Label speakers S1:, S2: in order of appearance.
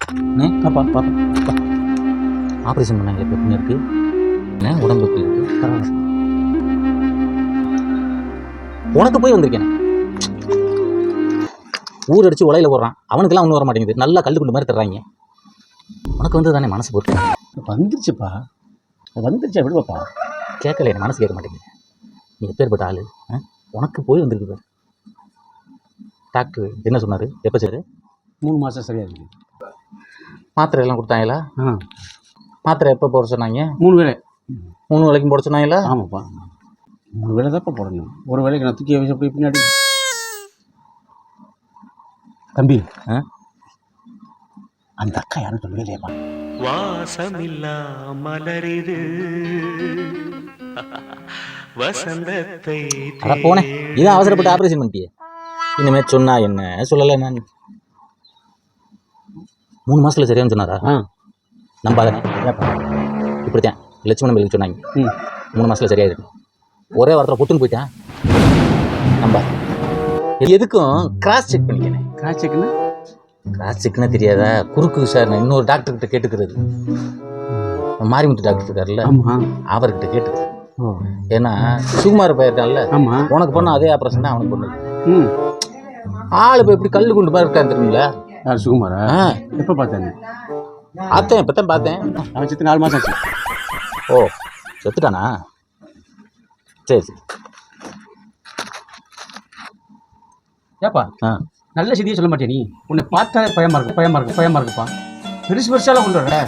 S1: பாப்பா பாப்பா ஆப்ரேஷன் பண்ணாங்க இப்போ எப்படி இருக்கு என்ன உடம்பு எப்படி இருக்கு பரவாயில்ல. உனக்கு போய் வந்திருக்கேன் ஊர் அடிச்சு உலையில போடுறான் அவனுக்கெல்லாம் ஒன்றும் வர மாட்டேங்குது நல்லா கல் குண்டு மாதிரி தர்றாங்க உனக்கு வந்து தானே மனசு போட்டு
S2: வந்துருச்சுப்பா வந்துருச்சு எப்படி பாப்பா
S1: கேட்கல என் மனசு கேட்க மாட்டேங்குது நீ எப்பேற்பட்ட ஆள் உனக்கு போய் வந்திருக்கு டாக்டர் என்ன சொன்னார் எப்போ சரி
S2: 3 மாதம் சரியாக இருக்குது.
S1: மாத்திரை எல்லாம் கொடுத்தாங்களா மாத்திரை எப்போ போட சொன்னாங்க
S2: 3 வேளை
S1: 3 வேளைக்கும் போட சொன்னாங்களா
S2: ஆமாப்பா 3 வேளை தான்ப்பா போடணும் ஒரு வேளைக்கு நான் தூக்கி வச்சு அப்படி பின்னாடி தம்பி அந்த அக்கா யாரும் சொல்லவே இல்லையாப்பா
S3: வாசமில்லா மலரிது வசந்தத்தை
S1: அட போனேன் இதான் அவசரப்பட்டு ஆப்ரேஷன் பண்ணிட்டியே இனிமேல் சொன்னா என்ன சொல்லலை நான் 3 மாதத்தில் சரியானு சொன்னாரா நம்பாதானே இப்படித்தான் லட்சுமணன் மேலுக்கு சொன்னாங்க 3 மாதத்தில் சரியாயிருக்கு ஒரே வாரத்தில் பொட்டுன்னு போயிட்டேன் நம்பா எதுக்கும் கிராஸ் செக் பண்ணிக்கிறேன்
S2: கிராஸ் செக்னா
S1: கிராஸ் செக்னா தெரியாதா குறுக்கு சார் நான் இன்னொரு டாக்டர்கிட்ட கேட்டுக்கிறது மாரிமுத்து டாக்டர் இருக்காருல்ல அவர்கிட்ட கேட்டுக்கிறது ஏன்னா சுகுமார் போயிருக்கான்ல உனக்கு பண்ண அதே ஆப்ரேஷன் தான் அவனுக்கு பண்ணது ஆள் இப்போ எப்படி கல் குண்டு மாதிரி இருக்கான்னு தெரியுங்களா
S2: யார் சுகுமாரா எப்போ பார்த்தேன்
S1: பார்த்தேன் இப்போ தான் பார்த்தேன்
S2: அவன் செத்து 4 மாதம் ஆச்சு
S1: ஓ செத்துட்டானா சரி சரி
S2: ஏப்பா நல்ல செய்தியே சொல்ல மாட்டே நீ உன்னை பார்த்தாலே பயமா இருக்குப்பா பெருசு பெருசாலாம் கொண்டு வர